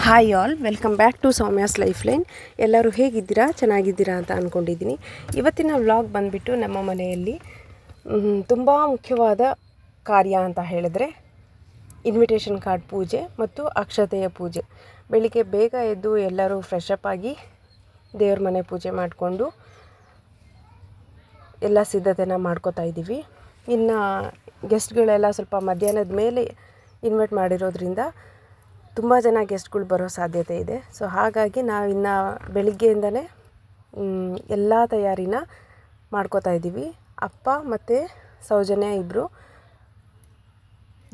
Hi all, welcome back to Soumya's life line. ಎಲ್ಲರೂ ಹೇಗಿದ್ದೀರಾ, ಚೆನ್ನಾಗಿದ್ದೀರಾ ಅಂತ ಅಂದ್ಕೊಂಡಿದ್ದೀನಿ. ಇವತ್ತಿನ ವ್ಲಾಗ್ ಬಂದುಬಿಟ್ಟು ನಮ್ಮ ಮನೆಯಲ್ಲಿ ತುಂಬ ಮುಖ್ಯವಾದ ಕಾರ್ಯ ಅಂತ ಹೇಳಿದ್ರೆ ಇನ್ವಿಟೇಷನ್ ಕಾರ್ಡ್ ಪೂಜೆ ಮತ್ತು ಅಕ್ಷತೆಯ ಪೂಜೆ. ಬೆಳಿಗ್ಗೆ ಬೇಗ ಎದ್ದು ಎಲ್ಲರೂ ಫ್ರೆಶ್ ಅಪ್ ಆಗಿ ದೇವ್ರ ಮನೆ ಪೂಜೆ ಮಾಡಿಕೊಂಡು ಎಲ್ಲ ಸಿದ್ಧತೆನ ಮಾಡ್ಕೋತಾ ಇದ್ದೀವಿ. ಇನ್ನು ಗೆಸ್ಟ್ಗಳೆಲ್ಲ ಸ್ವಲ್ಪ ಮಧ್ಯಾಹ್ನದ ಮೇಲೆ ಇನ್ವೈಟ್ ಮಾಡಿರೋದ್ರಿಂದ ತುಂಬ ಜನ ಗೆಸ್ಟ್ಗಳು ಬರೋ ಸಾಧ್ಯತೆ ಇದೆ. ಸೊ ಹಾಗಾಗಿ ನಾವಿನ್ನು ಬೆಳಿಗ್ಗೆಯಿಂದಲೇ ಎಲ್ಲ ತಯಾರಿನ ಮಾಡ್ಕೋತಾ ಇದ್ದೀವಿ. ಅಪ್ಪ ಮತ್ತು ಸೌಜನ್ಯ ಇಬ್ಬರು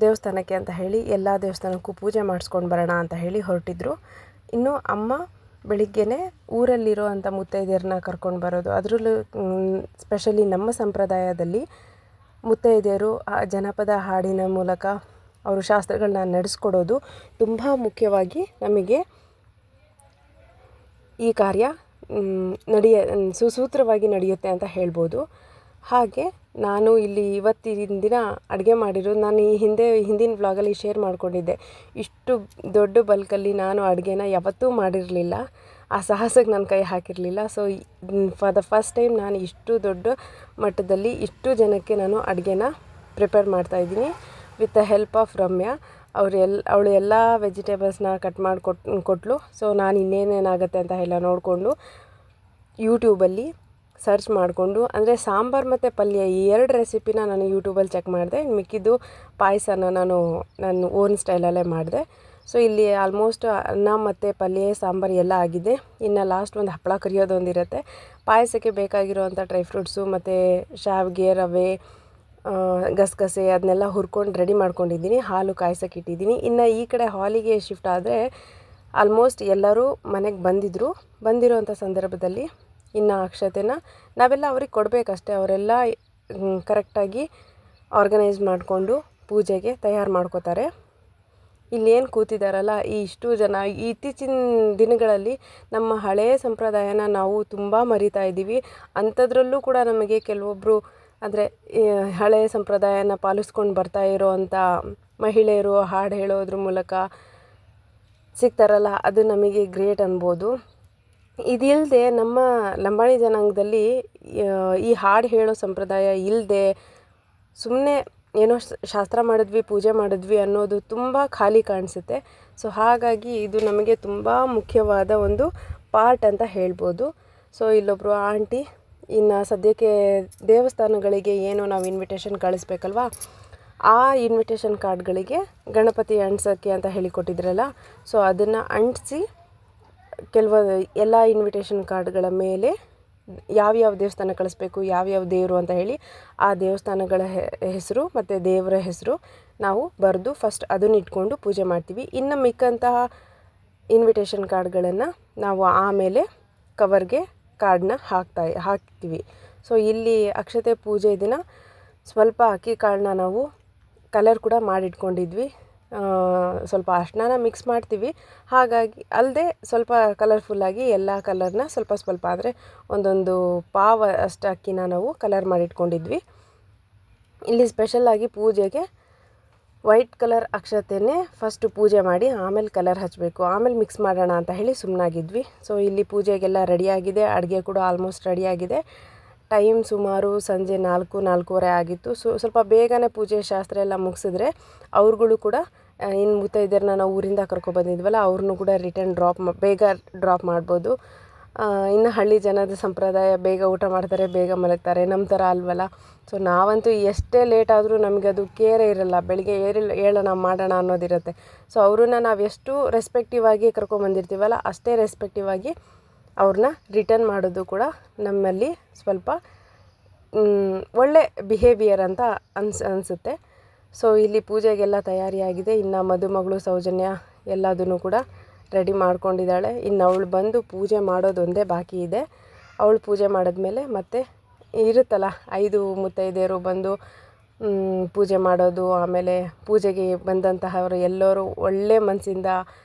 ದೇವಸ್ಥಾನಕ್ಕೆ ಅಂತ ಹೇಳಿ ಎಲ್ಲ ದೇವಸ್ಥಾನಕ್ಕೂ ಪೂಜೆ ಮಾಡಿಸ್ಕೊಂಡು ಬರೋಣ ಅಂತ ಹೇಳಿ ಹೊರಟಿದ್ರು. ಇನ್ನು ಅಮ್ಮ ಬೆಳಿಗ್ಗೆನೇ ಊರಲ್ಲಿರೋ ಅಂಥ ಮುತ್ತೈದೆಯರನ್ನ ಕರ್ಕೊಂಡು ಬರೋದು. ಅದರಲ್ಲೂ ಸ್ಪೆಷಲಿ ನಮ್ಮ ಸಂಪ್ರದಾಯದಲ್ಲಿ ಮುತ್ತೈದೆಯರು ಜನಪದ ಹಾಡಿನ ಮೂಲಕ ಅವರು ಶಾಸ್ತ್ರಗಳನ್ನ ನಡೆಸ್ಕೊಡೋದು ತುಂಬ ಮುಖ್ಯವಾಗಿ ನಮಗೆ ಈ ಕಾರ್ಯ ಸುಸೂತ್ರವಾಗಿ ನಡೆಯುತ್ತೆ ಅಂತ ಹೇಳ್ಬೋದು. ಹಾಗೆ ನಾನು ಇಲ್ಲಿ ಇವತ್ತಿನ ದಿನ ಅಡುಗೆ ಮಾಡಿರೋದು ನಾನು ಹಿಂದಿನ ವ್ಲಾಗಲ್ಲಿ ಶೇರ್ ಮಾಡಿಕೊಂಡಿದ್ದೆ. ಇಷ್ಟು ದೊಡ್ಡ ಬಲ್ಕಲ್ಲಿ ನಾನು ಅಡುಗೆನ ಯಾವತ್ತೂ ಮಾಡಿರಲಿಲ್ಲ, ಆ ಸಾಹಸಕ್ಕೆ ನನ್ನ ಕೈ ಹಾಕಿರಲಿಲ್ಲ. So for the first time ನಾನು ಇಷ್ಟು ದೊಡ್ಡ ಮಟ್ಟದಲ್ಲಿ ಇಷ್ಟು ಜನಕ್ಕೆ ನಾನು ಅಡುಗೆನ ಪ್ರಿಪೇರ್ ಮಾಡ್ತಾಯಿದ್ದೀನಿ with the help of Ramya. ಅವಳು ಎಲ್ಲ ವೆಜಿಟೇಬಲ್ಸ್ನ ಕಟ್ ಮಾಡಿ ಕೊಟ್ಟಳು. ಸೊ ನಾನು ಇನ್ನೇನೇನಾಗುತ್ತೆ ಅಂತ ಎಲ್ಲ ನೋಡಿಕೊಂಡು ಯೂಟ್ಯೂಬಲ್ಲಿ ಸರ್ಚ್ ಮಾಡಿಕೊಂಡು, ಅಂದರೆ ಸಾಂಬಾರು ಮತ್ತು ಪಲ್ಯ ಈ ಎರಡು ರೆಸಿಪಿನ ನಾನು ಯೂಟ್ಯೂಬಲ್ಲಿ ಚೆಕ್ ಮಾಡಿದೆ. ಮಿಕ್ಕಿದ್ದು ಪಾಯಸನ ನಾನು ಓನ್ ಸ್ಟೈಲಲ್ಲೇ ಮಾಡಿದೆ. ಸೊ ಇಲ್ಲಿ ಆಲ್ಮೋಸ್ಟ್ ಅನ್ನ ಮತ್ತು ಪಲ್ಯ ಸಾಂಬಾರು ಎಲ್ಲ ಆಗಿದೆ. ಇನ್ನು ಲಾಸ್ಟ್ ಒಂದು ಹಪ್ಪಳ ಕರಿಯೋದೊಂದಿರುತ್ತೆ. ಪಾಯಸಕ್ಕೆ ಬೇಕಾಗಿರೋವಂಥ ಡ್ರೈ ಫ್ರೂಟ್ಸು ಮತ್ತು ಶಾವಿಗೆ, ರವೆ, ಗಸಗಸೆ ಅದನ್ನೆಲ್ಲ ಹುರ್ಕೊಂಡು ರೆಡಿ ಮಾಡ್ಕೊಂಡಿದ್ದೀನಿ. ಹಾಲು ಕಾಯ್ಸೋಕೆ ಇಟ್ಟಿದ್ದೀನಿ. ಇನ್ನು ಈ ಕಡೆ ಹಾಲಿಗೆ ಶಿಫ್ಟ್ ಆದರೆ ಆಲ್ಮೋಸ್ಟ್ ಎಲ್ಲರೂ ಮನೆಗೆ ಬಂದಿರೋವಂಥ ಸಂದರ್ಭದಲ್ಲಿ ಇನ್ನು ಅಕ್ಷತೆನ ನಾವೆಲ್ಲ ಅವ್ರಿಗೆ ಕೊಡಬೇಕಷ್ಟೆ. ಅವರೆಲ್ಲ ಕರೆಕ್ಟಾಗಿ ಆರ್ಗನೈಸ್ ಮಾಡಿಕೊಂಡು ಪೂಜೆಗೆ ತಯಾರು ಮಾಡ್ಕೋತಾರೆ. ಇಲ್ಲೇನು ಕೂತಿದ್ದಾರಲ್ಲ ಈ ಇಷ್ಟು ಜನ, ಇತ್ತೀಚಿನ ದಿನಗಳಲ್ಲಿ ನಮ್ಮ ಹಳೆಯ ಸಂಪ್ರದಾಯನ ನಾವು ತುಂಬ ಮರಿತಾ ಇದ್ದೀವಿ. ಅಂಥದ್ರಲ್ಲೂ ಕೂಡ ನಮಗೆ ಕೆಲವೊಬ್ಬರು ಅಂದರೆ ಹಳೆಯ ಸಂಪ್ರದಾಯನ ಪಾಲಿಸ್ಕೊಂಡು ಬರ್ತಾ ಇರೋವಂಥ ಮಹಿಳೆಯರು ಹಾಡು ಹೇಳೋದ್ರ ಮೂಲಕ ಸಿಗ್ತಾರಲ್ಲ, ಅದು ನಮಗೆ ಗ್ರೇಟ್ ಅನ್ಬೋದು. ಇದಿಲ್ಲದೆ ನಮ್ಮ ಲಂಬಾಣಿ ಜನಾಂಗದಲ್ಲಿ ಈ ಹಾಡು ಹೇಳೋ ಸಂಪ್ರದಾಯ ಇಲ್ಲದೆ ಸುಮ್ಮನೆ ಏನೋ ಶಾಸ್ತ್ರ ಮಾಡಿದ್ವಿ, ಪೂಜೆ ಮಾಡಿದ್ವಿ ಅನ್ನೋದು ತುಂಬ ಖಾಲಿ ಕಾಣಿಸುತ್ತೆ. ಸೊ ಹಾಗಾಗಿ ಇದು ನಮಗೆ ತುಂಬ ಮುಖ್ಯವಾದ ಒಂದು ಪಾರ್ಟ್ ಅಂತ ಹೇಳ್ಬೋದು. ಸೊ ಇಲ್ಲೊಬ್ಬರು ಆಂಟಿ ಇನ್ನು ಸದ್ಯಕ್ಕೆ ದೇವಸ್ಥಾನಗಳಿಗೆ ಏನು ನಾವು ಇನ್ವಿಟೇಷನ್ ಕಳಿಸ್ಬೇಕಲ್ವ, ಆ ಇನ್ವಿಟೇಷನ್ ಕಾರ್ಡ್ಗಳಿಗೆ ಗಣಪತಿ ಅಂಟಿಸೋಕ್ಕೆ ಅಂತ ಹೇಳಿಕೊಟ್ಟಿದ್ರಲ್ಲ, ಸೊ ಅದನ್ನು ಅಂಟಿಸಿ ಎಲ್ಲ ಇನ್ವಿಟೇಷನ್ ಕಾರ್ಡ್ಗಳ ಮೇಲೆ ಯಾವ್ಯಾವ ದೇವಸ್ಥಾನ ಕಳಿಸ್ಬೇಕು, ಯಾವ್ಯಾವ ದೇವರು ಅಂತ ಹೇಳಿ ಆ ದೇವಸ್ಥಾನಗಳ ಹೆಸರು ಮತ್ತು ದೇವರ ಹೆಸರು ನಾವು ಬರೆದು ಫಸ್ಟ್ ಅದನ್ನು ಇಟ್ಕೊಂಡು ಪೂಜೆ ಮಾಡ್ತೀವಿ. ಇನ್ನು ಮಿಕ್ಕಂತಹ ಇನ್ವಿಟೇಷನ್ ಕಾರ್ಡ್ಗಳನ್ನು ನಾವು ಆಮೇಲೆ ಕವರ್ಗೆ ಕಾರ್ಡನ್ನ ಹಾಕ್ತೀವಿ. ಸೊ ಇಲ್ಲಿ ಅಕ್ಷತೆ ಪೂಜೆ ದಿನ ಸ್ವಲ್ಪ ಅಕ್ಕಿ ಕಾಳನ್ನ ನಾವು ಕಲರ್ ಕೂಡ ಮಾಡಿಟ್ಕೊಂಡಿದ್ವಿ. ಸ್ವಲ್ಪ ಅರ್ಶಿನ ಮಿಕ್ಸ್ ಮಾಡ್ತೀವಿ, ಹಾಗಾಗಿ ಅಲ್ಲದೆ ಸ್ವಲ್ಪ ಕಲರ್ಫುಲ್ಲಾಗಿ ಎಲ್ಲ ಕಲರ್ನ ಸ್ವಲ್ಪ ಅಂದರೆ ಒಂದೊಂದು ಪಾವ ಅಷ್ಟು ಅಕ್ಕಿನ ನಾವು ಕಲರ್ ಮಾಡಿಟ್ಕೊಂಡಿದ್ವಿ. ಇಲ್ಲಿ ಸ್ಪೆಷಲ್ಲಾಗಿ ಪೂಜೆಗೆ ವೈಟ್ ಕಲರ್ ಅಕ್ಷತೆಯೇ ಫಸ್ಟು ಪೂಜೆ ಮಾಡಿ ಆಮೇಲೆ ಕಲರ್ ಹಚ್ಚಬೇಕು, ಆಮೇಲೆ ಮಿಕ್ಸ್ ಮಾಡೋಣ ಅಂತ ಹೇಳಿ ಸುಮ್ಮನಾಗಿದ್ವಿ. ಸೊ ಇಲ್ಲಿ ಪೂಜೆಗೆಲ್ಲ ರೆಡಿಯಾಗಿದೆ, ಅಡುಗೆ ಕೂಡ ಆಲ್ಮೋಸ್ಟ್ ರೆಡಿಯಾಗಿದೆ. ಟೈಮ್ ಸುಮಾರು ಸಂಜೆ 4-4:15 ಆಗಿತ್ತು. ಸ್ವಲ್ಪ ಬೇಗನೆ ಪೂಜೆ ಶಾಸ್ತ್ರ ಎಲ್ಲ ಮುಗಿಸಿದ್ರೆ ಅವ್ರುಗಳು ಕೂಡ ಇನ್ನು ಮುತ್ತೈದೆಯರನ್ನ ನಾವು ಊರಿಂದ ಕರ್ಕೊಬಂದಿದ್ವಲ್ಲ ಅವ್ರನ್ನೂ ಕೂಡ ರಿಟರ್ನ್ ಬೇಗ ಡ್ರಾಪ್ ಮಾಡ್ಬೋದು. ಇನ್ನು ಹಳ್ಳಿ ಜನದ ಸಂಪ್ರದಾಯ ಬೇಗ ಊಟ ಮಾಡ್ತಾರೆ, ಬೇಗ ಮಲಗ್ತಾರೆ, ನಮ್ಮ ಥರ ಅಲ್ವಲ್ಲ. ಸೊ ನಾವಂತೂ ಎಷ್ಟೇ ಲೇಟ್ ಆದರೂ ನಮಗೆ ಅದು ಕೇರೇ ಇರಲ್ಲ, ಬೆಳಿಗ್ಗೆ ಏಳೋಣ ಮಾಡೋಣ ಅನ್ನೋದಿರುತ್ತೆ. ಸೊ ಅವ್ರನ್ನ ನಾವು ಎಷ್ಟು ರೆಸ್ಪೆಕ್ಟಿವ್ ಆಗಿ ಕರ್ಕೊಂಬಂದಿರ್ತೀವಲ್ಲ ಅಷ್ಟೇ ರೆಸ್ಪೆಕ್ಟಿವ್ ಆಗಿ ಅವ್ರನ್ನ ರಿಟರ್ನ್ ಮಾಡೋದು ಕೂಡ ನಮ್ಮಲ್ಲಿ ಸ್ವಲ್ಪ ಒಳ್ಳೆ ಬಿಹೇವಿಯರ್ ಅಂತ ಅನಿಸುತ್ತೆ. ಸೊ ಇಲ್ಲಿ ಪೂಜೆಗೆಲ್ಲ ತಯಾರಿಯಾಗಿದೆ. ಇನ್ನು ಮದುಮಗಳು ಸೌಜನ್ಯ ಎಲ್ಲದನ್ನು ಕೂಡ ರೆಡಿ ಮಾಡ್ಕೊಂಡಿದ್ದಾಳೆ. ಇನ್ನು ಅವಳು ಬಂದು ಪೂಜೆ ಮಾಡೋದೊಂದೇ ಬಾಕಿ ಇದೆ. ಅವಳು ಪೂಜೆ ಮಾಡಿದ್ಮೇಲೆ ಮತ್ತೆ ಇರುತ್ತಲ್ಲ 5 ಮುತ್ತೈದೆಯರು ಬಂದು ಪೂಜೆ ಮಾಡೋದು. ಆಮೇಲೆ ಪೂಜೆಗೆ ಬಂದಂತಹವರು ಎಲ್ಲರೂ ಒಳ್ಳೆ ಮನಸ್ಸಿಂದ,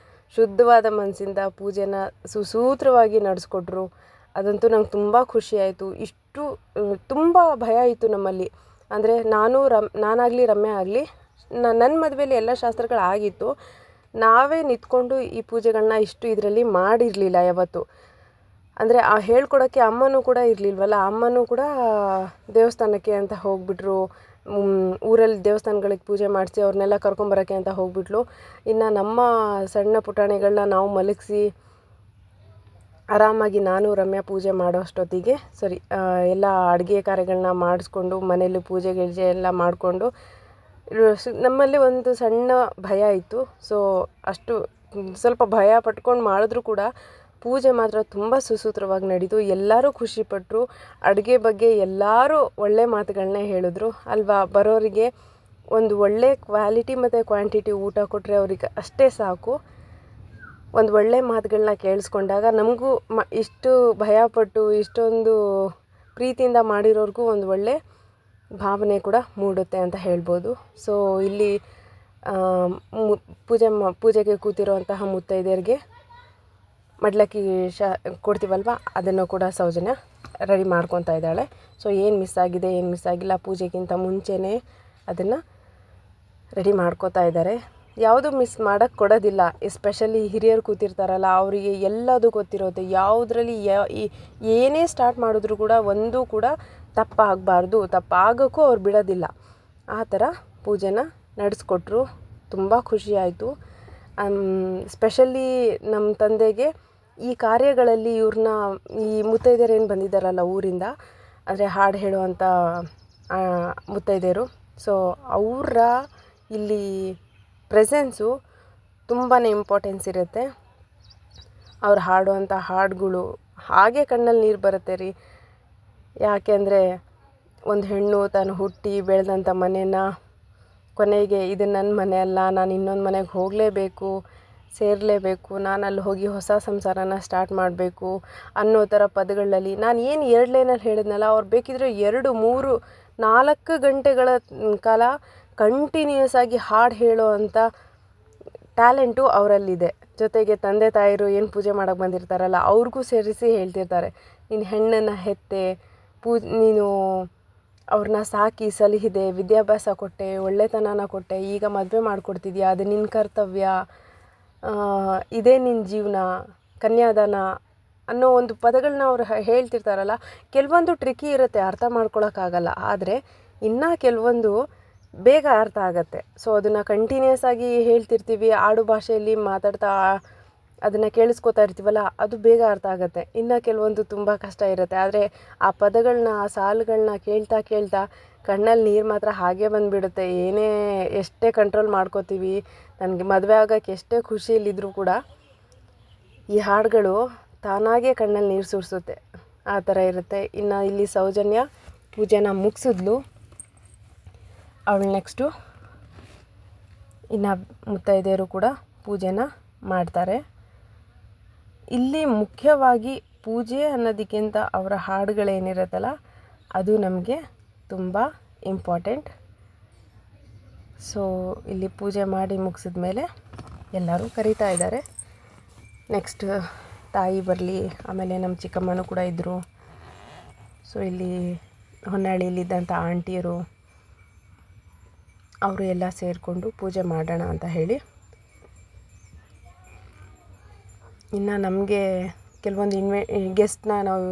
ಶುದ್ಧವಾದ ಮನಸ್ಸಿಂದ ಪೂಜೆನ ಸುಸೂತ್ರವಾಗಿ ನಡೆಸ್ಕೊಟ್ರು. ಅದಂತೂ ನಂಗೆ ತುಂಬ ಖುಷಿ ಆಯಿತು. ತುಂಬ ಭಯ ಇತ್ತು ನಮ್ಮಲ್ಲಿ. ಅಂದರೆ ನಾನಾಗಲಿ ರಮ್ಯಾ ಆಗಲಿ ನನ್ನ ಮದುವೆಯಲ್ಲಿ ಎಲ್ಲ ಶಾಸ್ತ್ರಗಳಾಗಿತ್ತು. ನಾವೇ ನಿಂತ್ಕೊಂಡು ಈ ಪೂಜೆಗಳನ್ನ ಇಷ್ಟು ಇದರಲ್ಲಿ ಮಾಡಿರಲಿಲ್ಲ ಯಾವತ್ತು. ಅಂದರೆ ಆ ಹೇಳ್ಕೊಡೋಕ್ಕೆ ಅಮ್ಮನೂ ಕೂಡ ಇರಲಿಲ್ವಲ್ಲ, ಅಮ್ಮನೂ ಕೂಡ ದೇವಸ್ಥಾನಕ್ಕೆ ಅಂತ ಹೋಗ್ಬಿಟ್ರು. ಊರಲ್ಲಿ ದೇವಸ್ಥಾನಗಳಿಗೆ ಪೂಜೆ ಮಾಡಿಸಿ ಅವ್ರನ್ನೆಲ್ಲ ಕರ್ಕೊಂಬರೋಕ್ಕೆ ಅಂತ ಹೋಗ್ಬಿಟ್ಲು. ಇನ್ನು ನಮ್ಮ ಸಣ್ಣ ಪುಟಾಣಿಗಳನ್ನ ನಾವು ಮಲಗಿಸಿ ಆರಾಮಾಗಿ ನಾನು ರಮ್ಯಾ ಪೂಜೆ ಮಾಡೋ ಅಷ್ಟೊತ್ತಿಗೆ ಎಲ್ಲ ಅಡುಗೆ ಕಾರ್ಯಗಳನ್ನ ಮಾಡಿಸ್ಕೊಂಡು ಮನೇಲಿ ಪೂಜೆ ಗಿಜೆ ಎಲ್ಲ ಮಾಡಿಕೊಂಡು ನಮ್ಮಲ್ಲಿ ಒಂದು ಸಣ್ಣ ಭಯ ಇತ್ತು. ಸೊ ಅಷ್ಟು ಸ್ವಲ್ಪ ಭಯ ಪಟ್ಕೊಂಡು ಮಾಡಿದ್ರೂ ಕೂಡ ಪೂಜೆ ಮಾತ್ರ ತುಂಬ ಸುಸೂತ್ರವಾಗಿ ನಡೀತು. ಎಲ್ಲರೂ ಖುಷಿಪಟ್ಟರು. ಅಡುಗೆ ಬಗ್ಗೆ ಎಲ್ಲರೂ ಒಳ್ಳೆ ಮಾತುಗಳನ್ನೇ ಹೇಳಿದ್ರು ಅಲ್ವಾ. ಬರೋರಿಗೆ ಒಂದು ಒಳ್ಳೆ ಕ್ವಾಲಿಟಿ ಮತ್ತು ಕ್ವಾಂಟಿಟಿ ಊಟ ಕೊಟ್ಟರೆ ಅವ್ರಿಗೆ ಅಷ್ಟೇ ಸಾಕು. ಒಂದು ಒಳ್ಳೆ ಮಾತುಗಳನ್ನ ಕೇಳಿಸ್ಕೊಂಡಾಗ ನಮಗೂ ಇಷ್ಟು ಭಯಪಟ್ಟು ಇಷ್ಟೊಂದು ಪ್ರೀತಿಯಿಂದ ಮಾಡಿರೋರ್ಗೂ ಒಂದು ಒಳ್ಳೆ ಭಾವನೆ ಕೂಡ ಮೂಡುತ್ತೆ ಅಂತ ಹೇಳ್ಬೋದು. ಸೊ ಇಲ್ಲಿ ಪೂಜೆಗೆ ಕೂತಿರೋಂತಹ ಮುತ್ತೈದೆಯರಿಗೆ ಮಡ್ಲಕ್ಕಿ ಕೊಡ್ತೀವಲ್ವ, ಅದನ್ನು ಕೂಡ ಸೌಜನ್ಯ ರೆಡಿ ಮಾಡ್ಕೊತಾ ಇದ್ದಾಳೆ. ಸೊ ಏನು ಮಿಸ್ ಆಗಿದೆ ಏನು ಮಿಸ್ ಆಗಿಲ್ಲ, ಪೂಜೆಗಿಂತ ಮುಂಚೆನೇ ಅದನ್ನು ರೆಡಿ ಮಾಡ್ಕೋತಾ ಇದ್ದಾರೆ. ಯಾವುದು ಮಿಸ್ ಮಾಡೋಕ್ಕೆ ಕೊಡೋದಿಲ್ಲ. ಎಸ್ಪೆಷಲಿ ಹಿರಿಯರು ಕೂತಿರ್ತಾರಲ್ಲ ಅವರಿಗೆ ಎಲ್ಲದು ಗೊತ್ತಿರುತ್ತೆ. ಯಾವುದರಲ್ಲಿ ಏನೇ ಸ್ಟಾರ್ಟ್ ಮಾಡಿದ್ರು ಕೂಡ ಒಂದು ಕೂಡ ತಪ್ಪಾಗಬಾರ್ದು, ತಪ್ಪಾಗೋಕ್ಕೂ ಅವ್ರು ಬಿಡೋದಿಲ್ಲ. ಆ ಥರ ಪೂಜೆನ ನಡೆಸ್ಕೊಟ್ರು. ತುಂಬ ಖುಷಿಯಾಯಿತು. ಸ್ಪೆಷಲಿ ನಮ್ಮ ತಂದೆಗೆ ಈ ಕಾರ್ಯಗಳಲ್ಲಿ ಇವ್ರನ್ನ ಈ ಮುತ್ತೈದೆಯರು ಏನು ಬಂದಿದ್ದಾರಲ್ಲ ಊರಿಂದ, ಅಂದರೆ ಹಾಡು ಹೇಳುವಂಥ ಮುತ್ತೈದೆಯರು, ಸೊ ಅವರ ಇಲ್ಲಿ ಪ್ರೆಸೆನ್ಸು ತುಂಬಾ ಇಂಪಾರ್ಟೆನ್ಸ್ ಇರುತ್ತೆ. ಅವ್ರು ಹಾಡುವಂಥ ಹಾಡುಗಳು ಹಾಗೆ ಕಣ್ಣಲ್ಲಿ ನೀರು ಬರುತ್ತೆ ರೀ. ಯಾಕೆಂದರೆ ಒಂದು ಹೆಣ್ಣು ತಾನು ಹುಟ್ಟಿ ಬೆಳೆದಂಥ ಮನೇನ ಕೊನೆಗೆ ಇದು ನನ್ನ ಮನೆ ಅಲ್ಲ, ನಾನು ಇನ್ನೊಂದು ಮನೆಗೆ ಹೋಗಲೇಬೇಕು, ಸೇರಲೇಬೇಕು, ನಾನು ಅಲ್ಲಿ ಹೋಗಿ ಹೊಸ ಸಂಸಾರನ ಸ್ಟಾರ್ಟ್ ಮಾಡಬೇಕು ಅನ್ನೋ ಥರ ಪದಗಳಲ್ಲಿ ನಾನು ಏನು 2 ಲೈನಲ್ಲಿ ಹೇಳಿದ್ನಲ್ಲ, ಅವ್ರು ಬೇಕಿದ್ರೆ 2, 3, 4 ಗಂಟೆಗಳ ಕಾಲ ಕಂಟಿನ್ಯೂಸ್ ಆಗಿ ಹಾಡು ಹೇಳೋ ಅಂಥ ಟ್ಯಾಲೆಂಟು ಅವರಲ್ಲಿದೆ. ಜೊತೆಗೆ ತಂದೆ ತಾಯಿರು ಏನು ಪೂಜೆ ಮಾಡೋಕ್ಕೆ ಬಂದಿರ್ತಾರಲ್ಲ ಅವ್ರಿಗೂ ಸೇರಿಸಿ ಹೇಳ್ತಿರ್ತಾರೆ, ನೀನು ಹೆಣ್ಣನ್ನು ಹೆತ್ತೆ, ನೀನು ಅವ್ರನ್ನ ಸಾಕಿ ಸಲಹಿದೆ, ವಿದ್ಯಾಭ್ಯಾಸ ಕೊಟ್ಟೆ, ಒಳ್ಳೆತನನ ಕೊಟ್ಟೆ, ಈಗ ಮದುವೆ ಮಾಡಿಕೊಡ್ತಿದ್ಯಾ, ಅದು ನಿನ್ನ ಕರ್ತವ್ಯ, ಇದೇ ನಿನ್ನ ಜೀವನ, ಕನ್ಯಾದಾನ ಅನ್ನೋ ಒಂದು ಪದಗಳನ್ನ ಅವ್ರು ಹೇಳ್ತಿರ್ತಾರಲ್ಲ. ಕೆಲವೊಂದು ಟ್ರಿಕ್ಕಿ ಇರುತ್ತೆ, ಅರ್ಥ ಮಾಡ್ಕೊಳಕ್ಕಾಗಲ್ಲ. ಆದರೆ ಇನ್ನು ಕೆಲವೊಂದು ಬೇಗ ಅರ್ಥ ಆಗುತ್ತೆ. ಸೊ ಅದನ್ನು ಕಂಟಿನ್ಯೂಸ್ ಆಗಿ ಹೇಳ್ತಿರ್ತೀವಿ, ಆಡು ಭಾಷೆಯಲ್ಲಿ ಮಾತಾಡ್ತಾ ಅದನ್ನು ಕೇಳಿಸ್ಕೊತಾ ಇರ್ತೀವಲ್ಲ, ಅದು ಬೇಗ ಅರ್ಥ ಆಗುತ್ತೆ. ಇನ್ನು ಕೆಲವೊಂದು ತುಂಬ ಕಷ್ಟ ಇರುತ್ತೆ. ಆದರೆ ಆ ಪದಗಳನ್ನ, ಆ ಸಾಲುಗಳನ್ನ ಕೇಳ್ತಾ ಕೇಳ್ತಾ ಕಣ್ಣಲ್ಲಿ ನೀರು ಮಾತ್ರ ಹಾಗೇ ಬಂದುಬಿಡುತ್ತೆ. ಎಷ್ಟೇ ಕಂಟ್ರೋಲ್ ಮಾಡ್ಕೋತೀವಿ, ನನಗೆ ಮದುವೆ ಆಗೋಕ್ಕೆ ಎಷ್ಟೇ ಖುಷಿಯಲ್ಲಿದ್ದರೂ ಕೂಡ ಈ ಹಾಡುಗಳು ತಾನಾಗೇ ಕಣ್ಣಲ್ಲಿ ನೀರು ಸುರಿಸುತ್ತೆ. ಆ ಥರ ಇರುತ್ತೆ. ಇನ್ನು ಇಲ್ಲಿ ಸೌಜನ್ಯ ಪೂಜೆನ ಮುಗಿಸಿದ್ಲು. ಅವಳು ನೆಕ್ಸ್ಟು ಇನ್ನು ಮುತ್ತೈದೆಯರು ಕೂಡ ಪೂಜೆನ ಮಾಡ್ತಾರೆ. ಇಲ್ಲಿ ಮುಖ್ಯವಾಗಿ ಪೂಜೆ ಅನ್ನೋದಕ್ಕಿಂತ ಅವರ ಹಾಡುಗಳೇನಿರುತ್ತಲ್ಲ ಅದು ನಮಗೆ ತುಂಬ ಇಂಪಾರ್ಟೆಂಟ್. ಸೊ ಇಲ್ಲಿ ಪೂಜೆ ಮಾಡಿ ಮುಗಿಸಿದ ಮೇಲೆ ಎಲ್ಲರೂ ಕರೀತಾ ಇದ್ದಾರೆ, ನೆಕ್ಸ್ಟ್ ತಾಯಿ ಬರಲಿ. ಆಮೇಲೆ ನಮ್ಮ ಚಿಕ್ಕಮ್ಮನೂ ಕೂಡ ಇದ್ದರು. ಸೊ ಇಲ್ಲಿ ಹೊನ್ನಾಳಿಯಲ್ಲಿದ್ದಂಥ ಆಂಟಿಯರು ಅವರು ಎಲ್ಲ ಸೇರಿಕೊಂಡು ಪೂಜೆ ಮಾಡೋಣ ಅಂತ ಹೇಳಿ. ಇನ್ನು ನಮಗೆ ಕೆಲವೊಂದು ಗೆಸ್ಟ್ನ ನಾವು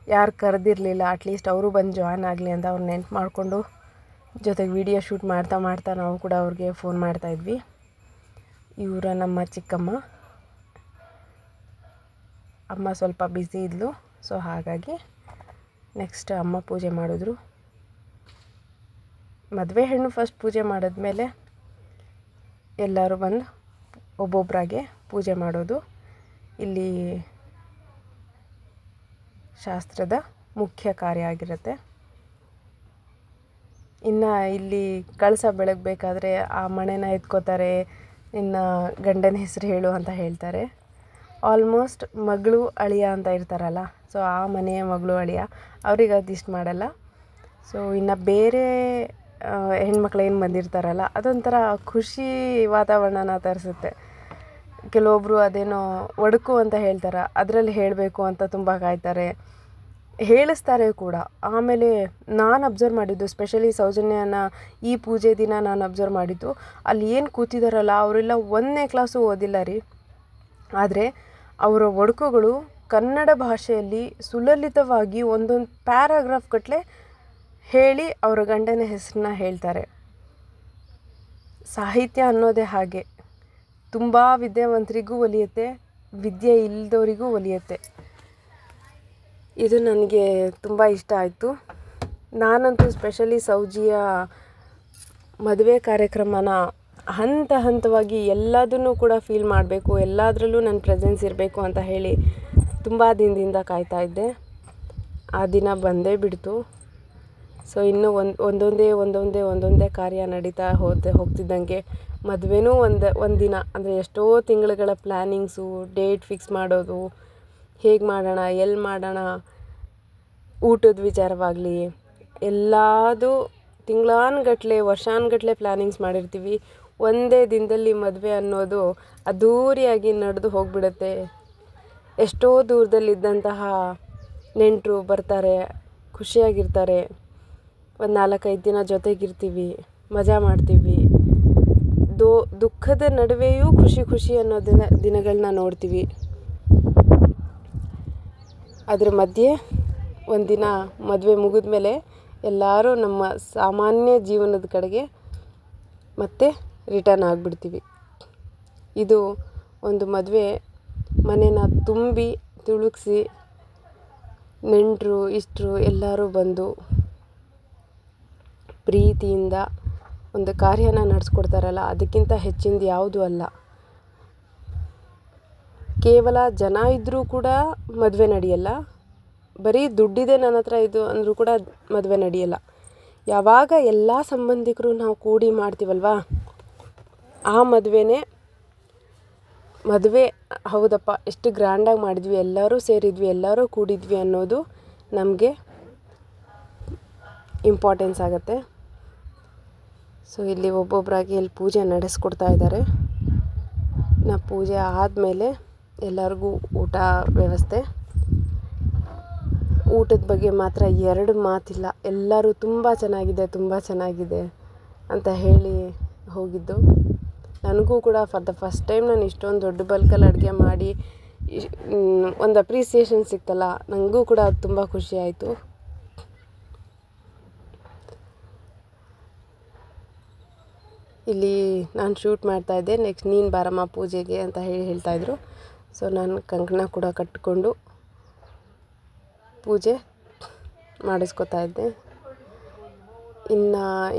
ಯಾರು ಕರೆದಿರಲಿಲ್ಲ, ಅಟ್ಲೀಸ್ಟ್ ಅವರು ಬಂದು ಜಾಯ್ನ್ ಆಗಲಿ ಅಂತ ಅವ್ರು ನೆನ್ಪು ಮಾಡಿಕೊಂಡು ಜೊತೆಗೆ ವಿಡಿಯೋ ಶೂಟ್ ಮಾಡ್ತಾ ನಾವು ಕೂಡ ಅವ್ರಿಗೆ ಫೋನ್ ಮಾಡ್ತಾಯಿದ್ವಿ. ಇವರ ನಮ್ಮ ಚಿಕ್ಕಮ್ಮ, ಅಮ್ಮ ಸ್ವಲ್ಪ ಬ್ಯುಸಿ ಇದ್ಲು. ಸೊ ಹಾಗಾಗಿ ನೆಕ್ಸ್ಟ್ ಅಮ್ಮ ಪೂಜೆ ಮಾಡಿದ್ರು. ಮದುವೆ ಹೆಣ್ಣು ಫಸ್ಟ್ ಪೂಜೆ ಮಾಡಿದ್ಮೇಲೆ ಎಲ್ಲರೂ ಬಂದು ಒಬ್ಬೊಬ್ಬರಾಗೆ ಪೂಜೆ ಮಾಡೋದು ಇಲ್ಲಿ ಶಾಸ್ತ್ರದ ಮುಖ್ಯ ಕಾರ್ಯ ಆಗಿರುತ್ತೆ. ಇನ್ನು ಇಲ್ಲಿ ಕಳಸ ಬೆಳಗಬೇಕಾದ್ರೆ ಆ ಮಣೆನ ಎತ್ಕೋತಾರೆ, ಇನ್ನು ಗಂಡನ ಹೆಸರು ಹೇಳು ಅಂತ ಹೇಳ್ತಾರೆ. ಆಲ್ಮೋಸ್ಟ್ ಮಗಳು ಅಳಿಯ ಅಂತ ಇರ್ತಾರಲ್ಲ, ಸೊ ಆ ಮನೆಯ ಮಗಳು ಅಳಿಯ ಅವ್ರಿಗೆ ಅದಿಷ್ಟು ಮಾಡಲ್ಲ. ಸೊ ಇನ್ನು ಬೇರೆ ಹೆಣ್ಮಕ್ಳು ಏನು ಬಂದಿರ್ತಾರಲ್ಲ ಅದೊಂಥರ ಖುಷಿ ವಾತಾವರಣನ ತರಿಸುತ್ತೆ. ಕೆಲವೊಬ್ಬರು ಅದೇನೋ ಒಡಕು ಅಂತ ಹೇಳ್ತಾರೆ, ಅದರಲ್ಲಿ ಹೇಳಬೇಕು ಅಂತ ತುಂಬ ಕಾಯ್ತಾರೆ. ಹೇಳಿಸ್ತಾರೆ ಕೂಡ. ಆಮೇಲೆ ನಾನು ಅಬ್ಸರ್ವ್ ಮಾಡಿದ್ದು ಸ್ಪೆಷಲಿ ಸೌಜನ್ಯನ ಈ ಪೂಜೆ ದಿನ ನಾನು ಅಬ್ಸರ್ವ್ ಮಾಡಿದ್ದು, ಅಲ್ಲಿ ಏನು ಕೂತಿದ್ದಾರಲ್ಲ ಅವರೆಲ್ಲ 1ನೇ ಕ್ಲಾಸು ಓದಿಲ್ಲ ರೀ. ಆದರೆ ಅವರ ಒಡಕುಗಳು ಕನ್ನಡ ಭಾಷೆಯಲ್ಲಿ ಸುಲಲಿತವಾಗಿ ಒಂದೊಂದು ಪ್ಯಾರಾಗ್ರಾಫ್ ಗಟ್ಟಲೆ ಹೇಳಿ ಅವರ ಗಂಡನ ಹೆಸರನ್ನ ಹೇಳ್ತಾರೆ. ಸಾಹಿತ್ಯ ಅನ್ನೋದೇ ಹಾಗೆ, ತುಂಬ ವಿದ್ಯಾವಂತರಿಗೂ ಒಲಿಯುತ್ತೆ, ವಿದ್ಯೆ ಇಲ್ಲದವರಿಗೂ ಒಲಿಯುತ್ತೆ. ಇದು ನನಗೆ ತುಂಬ ಇಷ್ಟ ಆಯಿತು. ನಾನಂತೂ ಸ್ಪೆಷಲಿ ಸೌಜಿಯ ಮದುವೆ ಕಾರ್ಯಕ್ರಮನ ಹಂತ ಹಂತವಾಗಿ ಎಲ್ಲದನ್ನು ಕೂಡ ಫೀಲ್ ಮಾಡಬೇಕು, ಎಲ್ಲದರಲ್ಲೂ ನನ್ನ ಪ್ರೆಸೆನ್ಸ್ ಇರಬೇಕು ಅಂತ ಹೇಳಿ ತುಂಬ ದಿನದಿಂದ ಕಾಯ್ತಾ ಇದ್ದೆ. ಆ ದಿನ ಬಂದೇ ಬಿಡ್ತು. ಸೊ ಇನ್ನೂ ಒಂದೊಂದೇ ಕಾರ್ಯ ನಡೀತಾ ಹೋಗ್ತಿದ್ದಂಗೆ ಮದುವೆನೂ ಒಂದು ದಿನ, ಅಂದರೆ ಎಷ್ಟೋ ತಿಂಗಳುಗಳ ಪ್ಲ್ಯಾನಿಂಗ್ಸು, ಡೇಟ್ ಫಿಕ್ಸ್ ಮಾಡೋದು, ಹೇಗೆ ಮಾಡೋಣ, ಎಲ್ಲಿ ಮಾಡೋಣ, ಊಟದ ವಿಚಾರವಾಗಲಿ ಎಲ್ಲದೂ ತಿಂಗಳಾನುಗಟ್ಲೆ ವರ್ಷಾನುಗಟ್ಲೆ ಪ್ಲ್ಯಾನಿಂಗ್ಸ್ ಮಾಡಿರ್ತೀವಿ. ಒಂದೇ ದಿನದಲ್ಲಿ ಮದುವೆ ಅನ್ನೋದು ಅದ್ಧೂರಿಯಾಗಿ ನಡೆದು ಹೋಗಿಬಿಡುತ್ತೆ. ಎಷ್ಟೋ ದೂರದಲ್ಲಿದ್ದಂತಹ ನೆಂಟರು ಬರ್ತಾರೆ, ಖುಷಿಯಾಗಿರ್ತಾರೆ. ಒಂದು 4-5 ದಿನ ಜೊತೆಗಿರ್ತೀವಿ, ಮಜಾ ಮಾಡ್ತೀವಿ. ದುಃಖದ ನಡುವೆಯೂ ಖುಷಿ ಅನ್ನೋ ದಿನಗಳನ್ನ ನೋಡ್ತೀವಿ. ಅದ್ರ ಮಧ್ಯೆ ಒಂದಿನ ಮದುವೆ ಮುಗಿದ ಮೇಲೆ ಎಲ್ಲರೂ ನಮ್ಮ ಸಾಮಾನ್ಯ ಜೀವನದ ಕಡೆಗೆ ಮತ್ತೆ ರಿಟರ್ನ್ ಆಗಿಬಿಡ್ತೀವಿ. ಇದು ಒಂದು ಮದುವೆ ಮನೇನ ತುಂಬಿ ತುಳುಕಿಸಿ ನೆಂಟರು ಇಷ್ಟರು ಎಲ್ಲರೂ ಬಂದು ಪ್ರೀತಿಯಿಂದ ಒಂದು ಕಾರ್ಯನ ನಡೆಸ್ಕೊಡ್ತಾರಲ್ಲ, ಅದಕ್ಕಿಂತ ಹೆಚ್ಚಿಂದು ಯಾವುದೂ ಅಲ್ಲ. ಕೇವಲ ಜನ ಇದ್ದರೂ ಕೂಡ ಮದುವೆ ನಡೆಯಲ್ಲ, ಬರೀ ದುಡ್ಡಿದೆ ನನ್ನ ಹತ್ರ ಇದು ಅಂದರೂ ಕೂಡ ಮದುವೆ ನಡೆಯಲ್ಲ. ಯಾವಾಗ ಎಲ್ಲ ಸಂಬಂಧಿಕರು ನಾವು ಕೂಡಿ ಮಾಡ್ತೀವಲ್ವ, ಆ ಮದುವೆ ಹೌದಪ್ಪ ಎಷ್ಟು ಗ್ರ್ಯಾಂಡಾಗಿ ಮಾಡಿದ್ವಿ, ಎಲ್ಲರೂ ಸೇರಿದ್ವಿ, ಎಲ್ಲರೂ ಕೂಡಿದ್ವಿ ಅನ್ನೋದು ನಮಗೆ ಇಂಪಾರ್ಟೆನ್ಸ್ ಆಗುತ್ತೆ. ಸೊ ಇಲ್ಲಿ ಒಬ್ಬೊಬ್ಬರಾಗಿ ಇಲ್ಲಿ ಪೂಜೆ ನಡೆಸ್ಕೊಡ್ತಾ ಇದ್ದಾರೆ. ಪೂಜೆ ಆದಮೇಲೆ ಎಲ್ಲರಿಗೂ ಊಟ ವ್ಯವಸ್ಥೆ. ಊಟದ ಬಗ್ಗೆ ಮಾತ್ರ 2 ಮಾತಿಲ್ಲ, ಎಲ್ಲರೂ ತುಂಬ ಚೆನ್ನಾಗಿದೆ ಅಂತ ಹೇಳಿ ಹೋಗಿದ್ದು. ನನಗೂ ಕೂಡ ಫಾರ್ ದ ಫಸ್ಟ್ ಟೈಮ್ ನಾನು ಇಷ್ಟೊಂದು ದೊಡ್ಡ ಬಲ್ಕಲ್ಲಿ ಅಡುಗೆ ಮಾಡಿ ಒಂದು ಅಪ್ರಿಸಿಯೇಷನ್ ಸಿಕ್ತಲ್ಲ, ನನಗೂ ಕೂಡ ಅದು ತುಂಬ ಖುಷಿ ಆಯಿತು. ಇಲ್ಲಿ ನಾನು ಶೂಟ್ ಮಾಡ್ತಾಯಿದ್ದೆ. ನೆಕ್ಸ್ಟ್ ನೀನು ಬಾರಮ್ಮ ಪೂಜೆಗೆ ಅಂತ ಹೇಳ್ತಾಯಿದ್ರು. ಸೊ ನಾನು ಕಂಕಣ ಕೂಡ ಕಟ್ಟಿಕೊಂಡು ಪೂಜೆ ಮಾಡಿಸ್ಕೊತಾ ಇದ್ದೆ.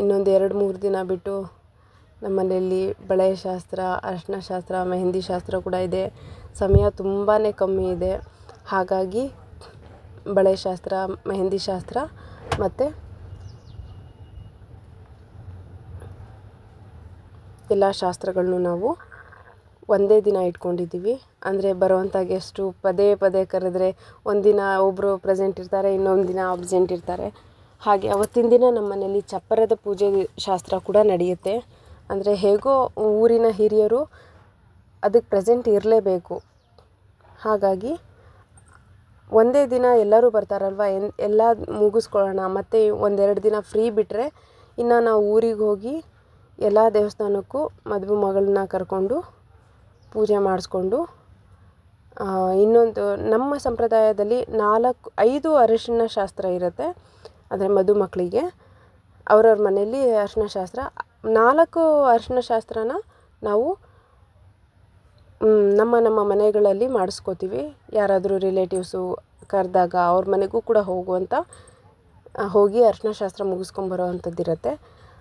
ಇನ್ನೊಂದು 2-3 ದಿನ ಬಿಟ್ಟು ನಮ್ಮ ಮನೆಯಲ್ಲಿ ಬಳೆ ಶಾಸ್ತ್ರ, ಅರಿಶಿನ ಶಾಸ್ತ್ರ, ಮೆಹಂದಿ ಶಾಸ್ತ್ರ ಕೂಡ ಇದೆ. ಸಮಯ ತುಂಬಾ ಕಮ್ಮಿ ಇದೆ. ಹಾಗಾಗಿ ಬಳೆ ಶಾಸ್ತ್ರ, ಮೆಹಂದಿ ಶಾಸ್ತ್ರ ಮತ್ತು ಎಲ್ಲ ಶಾಸ್ತ್ರಗಳನ್ನು ನಾವು ಒಂದೇ ದಿನ ಇಟ್ಕೊಂಡಿದ್ದೀವಿ. ಅಂದರೆ ಬರುವಂಥ ಗೆಸ್ಟು ಪದೇ ಕರೆದ್ರೆ ಒಂದಿನ ಒಬ್ಬರು ಪ್ರೆಸೆಂಟ್ ಇರ್ತಾರೆ, ಇನ್ನೊಂದು ದಿನ ಅಬ್ಸೆಂಟ್ ಇರ್ತಾರೆ. ಹಾಗೆ ಅವತ್ತಿನ ದಿನ ನಮ್ಮ ಮನೆಯಲ್ಲಿ ಚಪ್ಪರದ ಪೂಜೆ ಶಾಸ್ತ್ರ ಕೂಡ ನಡೆಯುತ್ತೆ. ಅಂದರೆ ಹೇಗೋ ಊರಿನ ಹಿರಿಯರು ಅದಕ್ಕೆ ಪ್ರೆಸೆಂಟ್ ಇರಲೇಬೇಕು. ಹಾಗಾಗಿ ಒಂದೇ ದಿನ ಎಲ್ಲರೂ ಬರ್ತಾರಲ್ವ, ಎಲ್ಲ ಮುಗಿಸ್ಕೊಳ್ಳೋಣ, ಮತ್ತು 1-2 ದಿನ ಫ್ರೀ ಬಿಟ್ಟರೆ ಇನ್ನು ನಾವು ಊರಿಗೆ ಹೋಗಿ ಎಲ್ಲ ದೇವಸ್ಥಾನಕ್ಕೂ ಮದುವೆ ಮಗಳನ್ನ ಕರ್ಕೊಂಡು ಪೂಜೆ ಮಾಡಿಸ್ಕೊಂಡು, ಇನ್ನೊಂದು ನಮ್ಮ ಸಂಪ್ರದಾಯದಲ್ಲಿ 5 ಅರಿಶಿನ ಶಾಸ್ತ್ರ ಇರುತ್ತೆ. ಅಂದರೆ ಮದುಮಕ್ಕಳಿಗೆ ಅವ್ರವ್ರ ಮನೆಯಲ್ಲಿ ಅರಿಶಿನ ಶಾಸ್ತ್ರ 4 ಅರಿಶಿನ ಶಾಸ್ತ್ರನ ನಾವು ನಮ್ಮ ಮನೆಗಳಲ್ಲಿ ಮಾಡಿಸ್ಕೋತೀವಿ. ಯಾರಾದರೂ ರಿಲೇಟಿವ್ಸು ಕರೆದಾಗ ಅವ್ರ ಮನೆಗೂ ಕೂಡ ಹೋಗಿ ಅರಿಶಿನ ಶಾಸ್ತ್ರ ಮುಗಿಸ್ಕೊಂಬರೋ ಅಂಥದ್ದಿರುತ್ತೆ.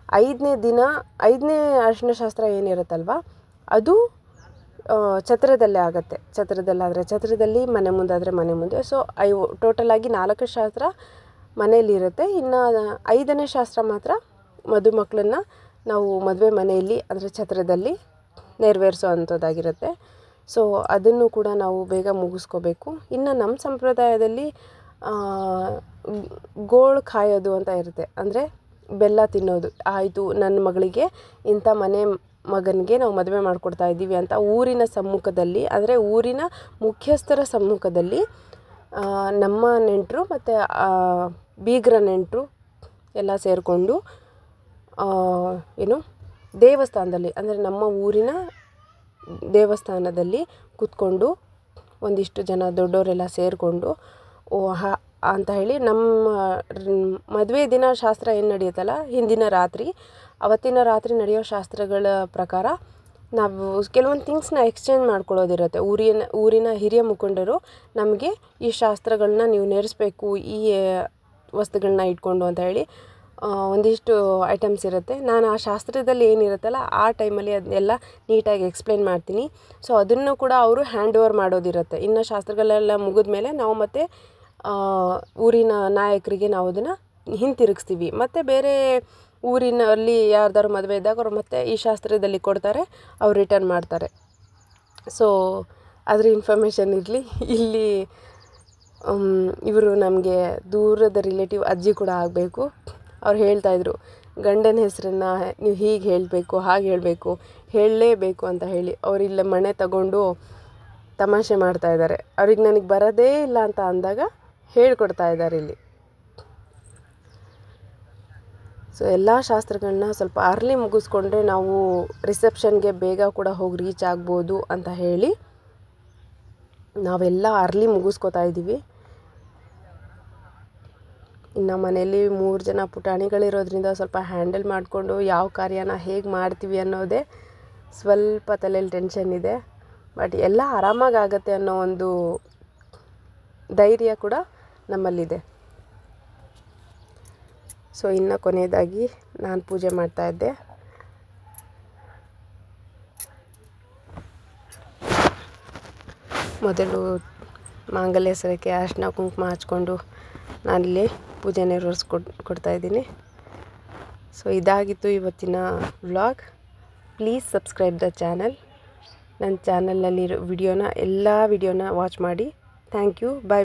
5ನೇ ಅರಿಶಿನ ಶಾಸ್ತ್ರ ಏನಿರುತ್ತಲ್ವ, ಅದು ಛತ್ರದಲ್ಲೇ ಆಗುತ್ತೆ. ಛತ್ರದಲ್ಲಿ ಮನೆ ಮುಂದಾದರೆ ಮನೆ ಮುಂದೆ. ಸೊ ಟೋಟಲಾಗಿ 4 ಶಾಸ್ತ್ರ ಮನೆಯಲ್ಲಿರುತ್ತೆ. ಇನ್ನು 5ನೇ ಶಾಸ್ತ್ರ ಮಾತ್ರ ಮದುಮಕ್ಕಳನ್ನ ನಾವು ಮದುವೆ ಮನೆಯಲ್ಲಿ ಅಂದರೆ ಛತ್ರದಲ್ಲಿ ನೆರವೇರಿಸೋ ಅಂಥದ್ದಾಗಿರುತ್ತೆ. ಸೊ ಅದನ್ನು ಕೂಡ ನಾವು ಬೇಗ ಮುಗಿಸ್ಕೋಬೇಕು. ಇನ್ನು ನಮ್ಮ ಸಂಪ್ರದಾಯದಲ್ಲಿ ಗೋಳು ಕಾಯೋದು ಅಂತ ಇರುತ್ತೆ. ಅಂದರೆ ಬೆಲ್ಲ ತಿನ್ನೋದು. ಆಯಿತು, ನನ್ನ ಮಗಳಿಗೆ ಇಂಥ ಮನೆ ಮಗನಿಗೆ ನಾವು ಮದುವೆ ಮಾಡಿಕೊಡ್ತಾ ಇದ್ದೀವಿ ಅಂತ ಊರಿನ ಸಮ್ಮುಖದಲ್ಲಿ, ಅಂದರೆ ಊರಿನ ಮುಖ್ಯಸ್ಥರ ಸಮ್ಮುಖದಲ್ಲಿ ನಮ್ಮ ನೆಂಟರು ಮತ್ತು ಬೀಗರ ನೆಂಟರು ಎಲ್ಲ ಸೇರಿಕೊಂಡು ಏನು ದೇವಸ್ಥಾನದಲ್ಲಿ, ಅಂದರೆ ನಮ್ಮ ಊರಿನ ದೇವಸ್ಥಾನದಲ್ಲಿ ಕೂತ್ಕೊಂಡು ಒಂದಿಷ್ಟು ಜನ ದೊಡ್ಡವರೆಲ್ಲ ಸೇರಿಕೊಂಡು ಅಂತ ಹೇಳಿ ನಮ್ಮ ಮದುವೆ ದಿನ ಶಾಸ್ತ್ರ ಏನು ನಡೆಯುತ್ತಲ್ಲ, ಹಿಂದಿನ ರಾತ್ರಿ, ಅವತ್ತಿನ ರಾತ್ರಿ ನಡೆಯೋ ಶಾಸ್ತ್ರಗಳ ಪ್ರಕಾರ ನಾವು ಕೆಲವೊಂದು ಥಿಂಗ್ಸ್ನ ಎಕ್ಸ್ಚೇಂಜ್ ಮಾಡ್ಕೊಳ್ಳೋದಿರುತ್ತೆ. ಊರಿನ ಹಿರಿಯ ಮುಖಂಡರು ನಮಗೆ ಈ ಶಾಸ್ತ್ರಗಳನ್ನ ನೀವು ನೆರೆಸ್ಬೇಕು, ಈ ವಸ್ತುಗಳನ್ನ ಇಟ್ಕೊಂಡು ಅಂತ ಹೇಳಿ ಒಂದಿಷ್ಟು ಐಟಮ್ಸ್ ಇರುತ್ತೆ. ನಾನು ಆ ಶಾಸ್ತ್ರದಲ್ಲಿ ಏನಿರುತ್ತಲ್ಲ ಆ ಟೈಮಲ್ಲಿ ಅದನ್ನೆಲ್ಲ ನೀಟಾಗಿ ಎಕ್ಸ್ಪ್ಲೇನ್ ಮಾಡ್ತೀನಿ. ಸೊ ಅದನ್ನು ಕೂಡ ಅವರು ಹ್ಯಾಂಡ್ ಓವರ್ ಮಾಡೋದಿರುತ್ತೆ. ಇನ್ನು ಶಾಸ್ತ್ರಗಳೆಲ್ಲ ಮುಗಿದ ಮೇಲೆ ನಾವು ಮತ್ತೆ ಊರಿನ ನಾಯಕರಿಗೆ ನಾವು ಅದನ್ನು ಹಿಂತಿರುಗಿಸ್ತೀವಿ. ಮತ್ತು ಬೇರೆ ಊರಿನಲ್ಲಿ ಯಾರ್ದಾರು ಮದುವೆ ಇದ್ದಾಗ ಅವ್ರು ಮತ್ತೆ ಈ ಶಾಸ್ತ್ರದಲ್ಲಿ ಕೊಡ್ತಾರೆ, ಅವ್ರು ರಿಟರ್ನ್ ಮಾಡ್ತಾರೆ. ಸೊ ಅದ್ರ ಇನ್ಫಾರ್ಮೇಷನ್ ಇರಲಿ. ಇಲ್ಲಿ ಇವರು ನಮಗೆ ದೂರದ ರಿಲೇಟಿವ್ ಅಜ್ಜಿ ಕೂಡ ಆಗಬೇಕು. ಅವ್ರು ಹೇಳ್ತಾಯಿದ್ರು, ಗಂಡನ ಹೆಸರನ್ನು ನೀವು ಹೀಗೆ ಹೇಳಬೇಕು, ಹಾಗೆ ಹೇಳಬೇಕು, ಹೇಳಲೇಬೇಕು ಅಂತ ಹೇಳಿ. ಅವರಿಲ್ಲ ಮಣೆ ತಗೊಂಡು ತಮಾಷೆ ಮಾಡ್ತಾಯಿದ್ದಾರೆ. ಅವ್ರಿಗೆ ನನಗೆ ಬರೋದೇ ಇಲ್ಲ ಅಂತ ಅಂದಾಗ ಹೇಳ್ಕೊಡ್ತಾ ಇದ್ದಾರೆ ಇಲ್ಲಿ. ಸೊ ಎಲ್ಲ ಶಾಸ್ತ್ರಗಳನ್ನ ಸ್ವಲ್ಪ ಅರ್ಲಿ ಮುಗಿಸ್ಕೊಂಡ್ರೆ ನಾವು ರಿಸೆಪ್ಷನ್ಗೆ ಬೇಗ ಕೂಡ ಹೋಗಿ ರೀಚ್ ಆಗ್ಬೋದು ಅಂತ ಹೇಳಿ ನಾವೆಲ್ಲ ಅರ್ಲಿ ಮುಗಿಸ್ಕೊತಾ ಇದ್ದೀವಿ. ಇನ್ನು ಮನೆಯಲ್ಲಿ 3 ಜನ ಪುಟಾಣಿಗಳಿರೋದ್ರಿಂದ ಸ್ವಲ್ಪ ಹ್ಯಾಂಡಲ್ ಮಾಡಿಕೊಂಡು ಯಾವ ಕಾರ್ಯನ ಹೇಗೆ ಮಾಡ್ತೀವಿ ಅನ್ನೋದೇ ಸ್ವಲ್ಪ ತಲೆಯಲ್ಲಿ ಟೆನ್ಷನ್ ಇದೆ. ಬಟ್ ಎಲ್ಲ ಆರಾಮಾಗಿ ಆಗುತ್ತೆ ಅನ್ನೋ ಒಂದು ಧೈರ್ಯ ಕೂಡ ನಮ್ಮಲ್ಲಿದೆ. ಸೊ ಇನ್ನು ಕೊನೆಯದಾಗಿ ನಾನು ಪೂಜೆ ಮಾಡ್ತಾಯಿದ್ದೆ. ಮೊದಲು ಮಾಂಗಲ್ಯ ಸರಕ್ಕೆ ಅರಿಶಿನ ಕುಂಕುಮ ಹಚ್ಕೊಂಡು ನಾನಿಲ್ಲಿ ಪೂಜೆ ಕೊಡ್ತಾಯಿದ್ದೀನಿ. ಸೊ ಇದಾಗಿತ್ತು ಇವತ್ತಿನ vlog. Please subscribe the channel. ನನ್ನ ಚಾನಲಲ್ಲಿರೋ ಎಲ್ಲ ವಿಡಿಯೋನ ವಾಚ್ ಮಾಡಿ. Thank you. ಬಾಯ್.